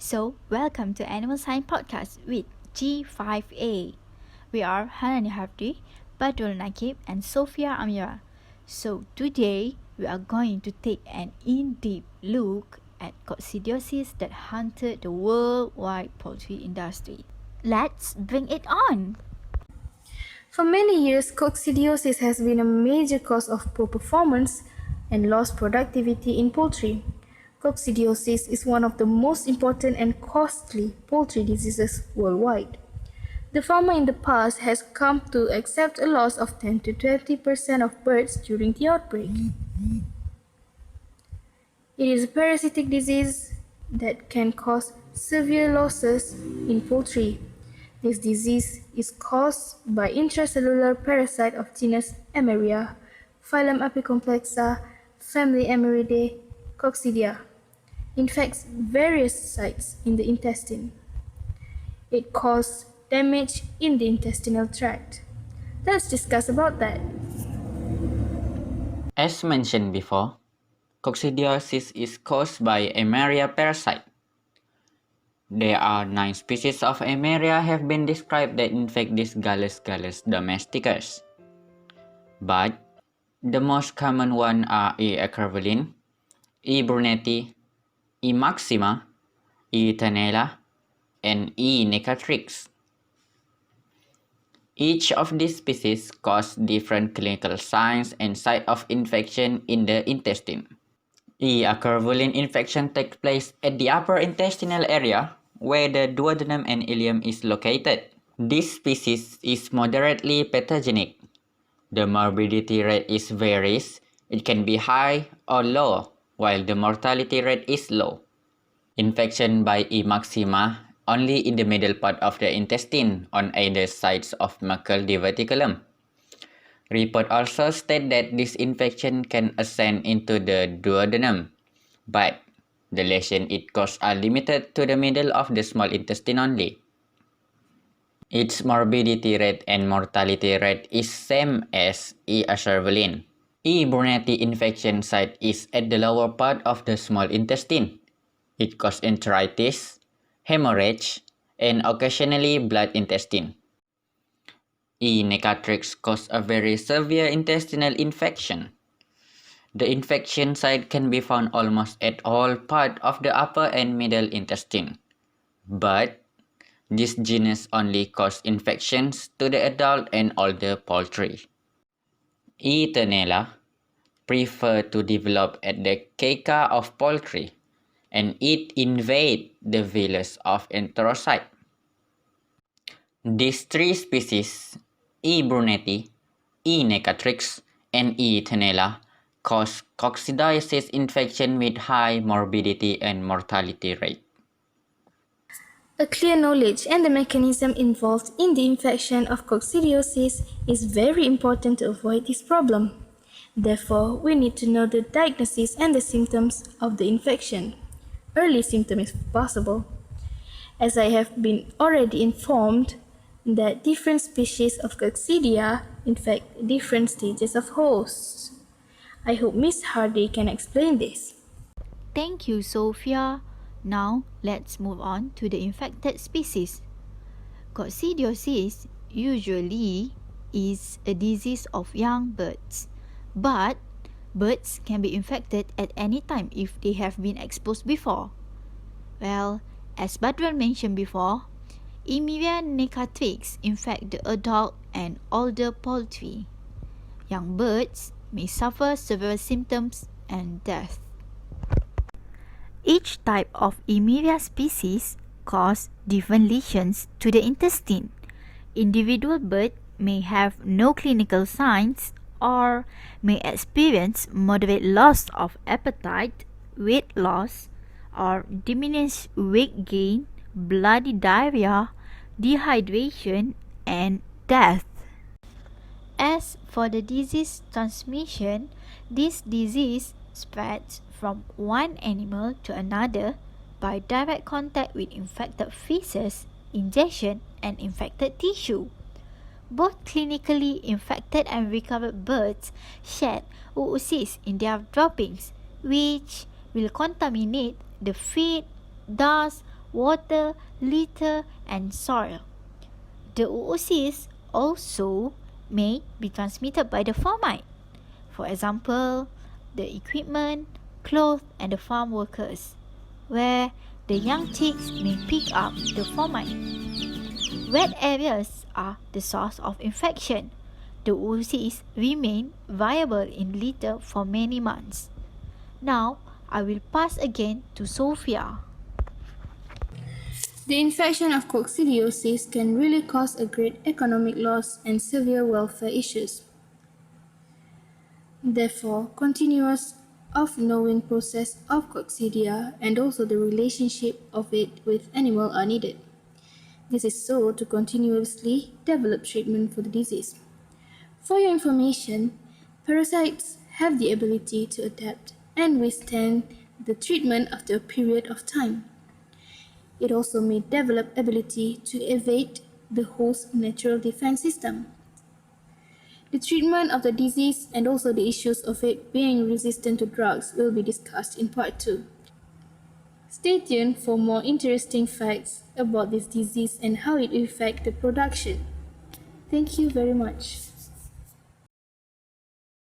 So, welcome to Animal Science Podcast with G5-A. We are Hanani Hardy, Badrul Naqib, and Sofea Amira. So, today we are going to take an in-depth look at coccidiosis that haunted the worldwide poultry industry. Let's bring it on! For many years, coccidiosis has been a major cause of poor performance and lost productivity in poultry. Coccidiosis is one of the most important and costly poultry diseases worldwide. The farmer in the past has come to accept a loss of 10 to 20% of birds during the outbreak. It is a parasitic disease that can cause severe losses in poultry. This disease is caused by intracellular parasite of genus Amira, phylum Apicomplexa, family Amiridae, Coccidia. Infects various sites in the intestine. It causes damage in the intestinal tract. Let's discuss about that. As mentioned before, coccidiosis is caused by Amira parasite. There are 9 species of Amira have been described that infect this Gallus domesticus. But the most common one are E. acervulin, E. bruneti, E. maxima, E. tenella, and E. necatrix. Each of these species cause different clinical signs and site of infection in the intestine. E. acervulin infection takes place at the upper intestinal area where the duodenum and ileum is located. This species is moderately pathogenic. The morbidity rate is varies. It can be high or low, while the mortality rate is low. Infection by E. maxima only in the middle part of the intestine on either sides of mucal diverticulum. Report also state that this infection can ascend into the duodenum, but the lesion it causes are limited to the middle of the small intestine only. Its morbidity rate and mortality rate is same as E. acervulin. E. bruneti infection site is at the lower part of the small intestine. It causes enteritis, hemorrhage, and occasionally blood intestine. E. necatrix causes a very severe intestinal infection. The infection site can be found almost at all parts of the upper and middle intestine. But this genus only causes infections to the adult and older poultry. E. tenella prefer to develop at the caeca of poultry, and it invade the villus of enterocyte. These 3 species, E. bruneti, E. necatrix, and E. tenella, cause coccidiosis infection with high morbidity and mortality rate. A clear knowledge and the mechanism involved in the infection of coccidiosis is very important to avoid this problem. Therefore, we need to know the diagnosis and the symptoms of the infection. Early symptoms if possible. As I have been already informed that different species of coccidia infect different stages of hosts. I hope Miss Hardy can explain this. Thank you, Sofia. Now, let's move on to the infected species. Coccidiosis usually is a disease of young birds, but birds can be infected at any time if they have been exposed before. Well, as Badrul mentioned before, Amira necatrix infect the adult and older poultry. Young birds may suffer severe symptoms and death. Each type of Amira species cause different lesions to the intestine. Individual bird may have no clinical signs or may experience moderate loss of appetite, weight loss, or diminished weight gain, bloody diarrhea, dehydration, and death. As for the disease transmission, this disease spreads from one animal to another by direct contact with infected feces, ingestion, and infected tissue. Both clinically infected and recovered birds shed oocysts in their droppings, which will contaminate the feed, thus water, litter, and soil. The oocysts also may be transmitted by the fomite. For example, the equipment, clothes, and the farm workers, where the young chicks may pick up the fomite. Wet areas are the source of infection. The oocysts remain viable in litter for many months. Now, I will pass again to Sofea. The infection of coccidiosis can really cause a great economic loss and severe welfare issues. Therefore, continuous of-knowing process of coccidia and also the relationship of it with animal are needed. This is so to continuously develop treatment for the disease. For your information, parasites have the ability to adapt and withstand the treatment after a period of time. It also may develop ability to evade the host's natural defense system. The treatment of the disease and also the issues of it being resistant to drugs will be discussed in part 2. Stay tuned for more interesting facts about this disease and how it affects the production. Thank you very much.